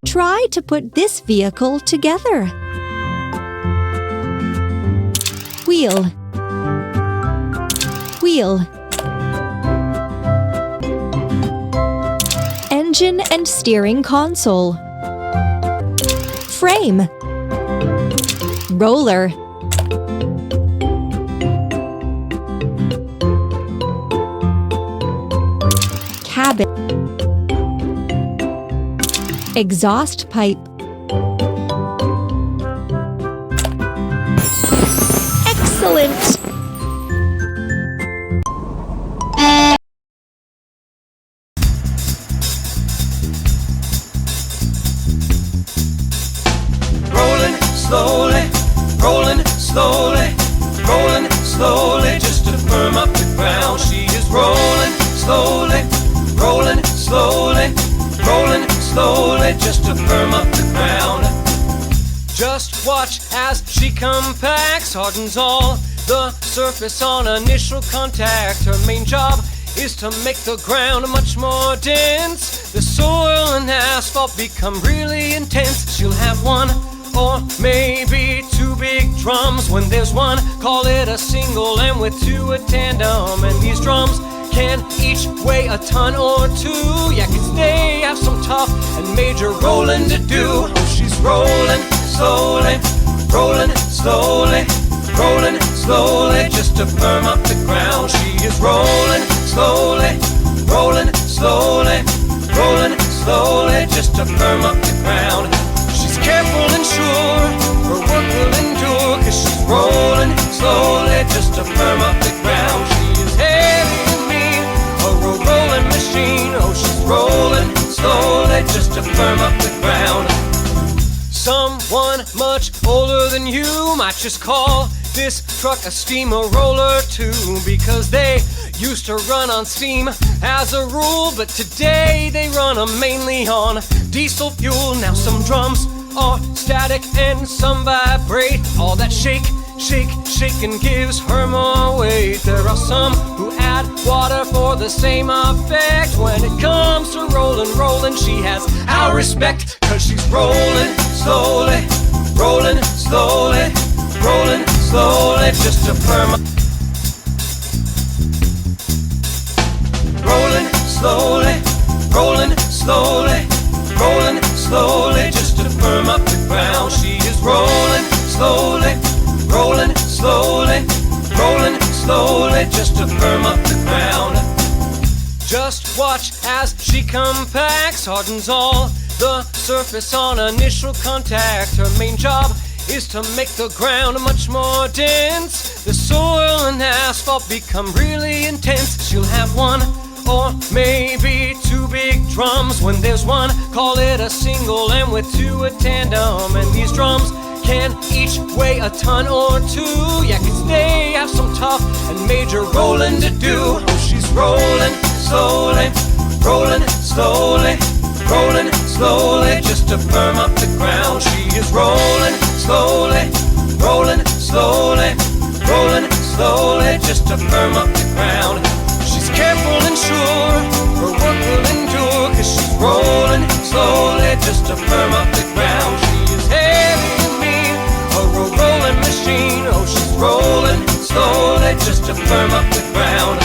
Try to put this vehicle together. Wheel, wheel. Engine and steering console. Frame, roller. Cabin. Exhaust pipe. Excellent! Rolling slowly, rolling slowly, rolling slowly, just to firm up the ground. She is rolling slowly, rolling slowly, rolling slowly, just to firm up the ground. Just watch as she compacts, hardens all the surface on initial contact. Her main job is to make the ground much more dense. The soil and asphalt become really intense. She'll have one or maybe two big drums. When there's one, call it a single, and with two a tandem. And these drums can each weigh a ton or two. Yeah, 'cause they have some tough and major rolling to do. Oh, she's rolling slowly, rolling slowly, rolling slowly, just to firm up the ground. She is rolling slowly, rolling slowly, rolling slowly, just to firm up the ground. She's careful and sure her work will endure, 'cause she's rolling slowly, just to firm up the ground. She is heavy and mean, a rolling machine. Oh, she's rolling slowly, just to firm up the ground. Someone much older than you might just call this truck a steamer roller too, because they used to run on steam as a rule, but today they run them mainly on diesel fuel. Now some drums are static and some vibrate. All that shake, shake, shaking gives her more weight. There are some who add water for the same effect. When it comes to rolling, rolling, she has our respect, 'cause she's rolling slowly, rolling slowly, rolling slowly, just to firm up. Rolling slowly, rolling slowly, rolling slowly, just to firm up the ground. She is rolling slowly, rolling slowly, rolling slowly, just to firm up the ground. Just watch as she compacts, hardens all the surface on initial contact. Her main job is to make the ground much more dense. The soil and asphalt become really intense. She'll have one or maybe two big drums. When there's one, call it a single, and with two a tandem. And these drums can each weigh a ton or two. Yeah, 'cause they have some tough and major rolling to do. Oh, she's rolling slowly, rolling slowly, rolling slowly, just to firm up the ground. She is rolling slowly, rolling slowly, rolling slowly, just to firm up the ground. She's careful and sure her work will endure, 'cause she's rolling slowly, just to firm up the ground. She is heavy and mean, a rolling machine. Oh, she's rolling slowly, just to firm up the ground.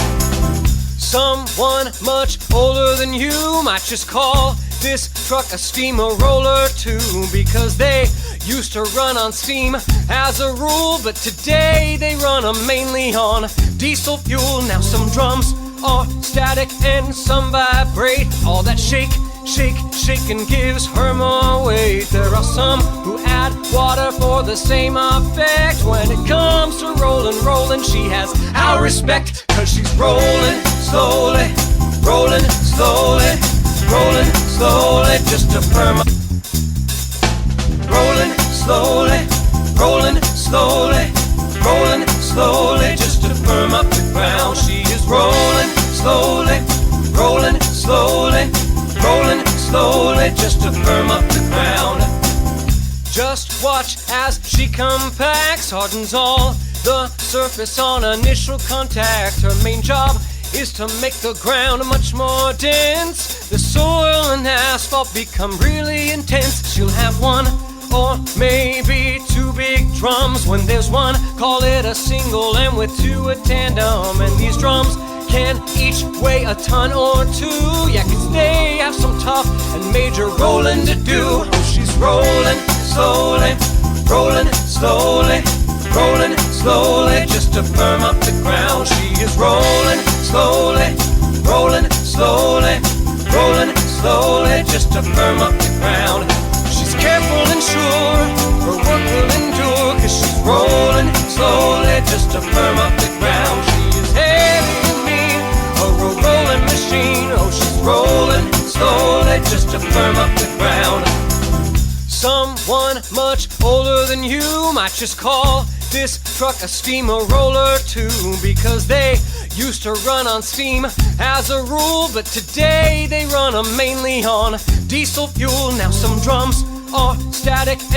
Someone much older than you might just call this truck a steamer roller too, because they used to run on steam as a rule, but today they run them mainly on diesel fuel. Now some drums are static and some vibrate. All that shake, shake, shaking gives her more weight. There are some who add water for the same effect. When it comes to rolling, rolling, she has our respect, 'cause she's rolling slowly, rolling slowly, rolling slowly, just to firm up. Rolling slowly, rolling slowly, rolling slowly, just to firm up the ground. She is rolling slowly, rolling slowly, rolling slowly, just to firm up the ground. Just watch as she compacts, hardens all the surface on initial contact. Her main job is to make the ground much more dense. The soil and asphalt become really intense. She'll have one or maybe two big drums. When there's one, call it a single, and with two a tandem. And these drums can each weigh a ton or two. Yeah, 'cause they have some tough and major rolling to do. Oh, she's rolling slowly, rolling slowly, rolling slowly, just to firm up the ground. She is rolling slowly, rolling slowly, rolling slowly, just to firm up the ground. She's careful and sure her work will endure, 'cause she's rolling slowly, just to firm up the ground. She is heavy and mean, a rolling machine. Oh, she's rolling slowly, just to firm up the ground. Someone much older than you might just call this truck a steamer roller too, because they used to run on steam as a rule, but today they run 'em mainly on diesel fuel. Now some drums are static and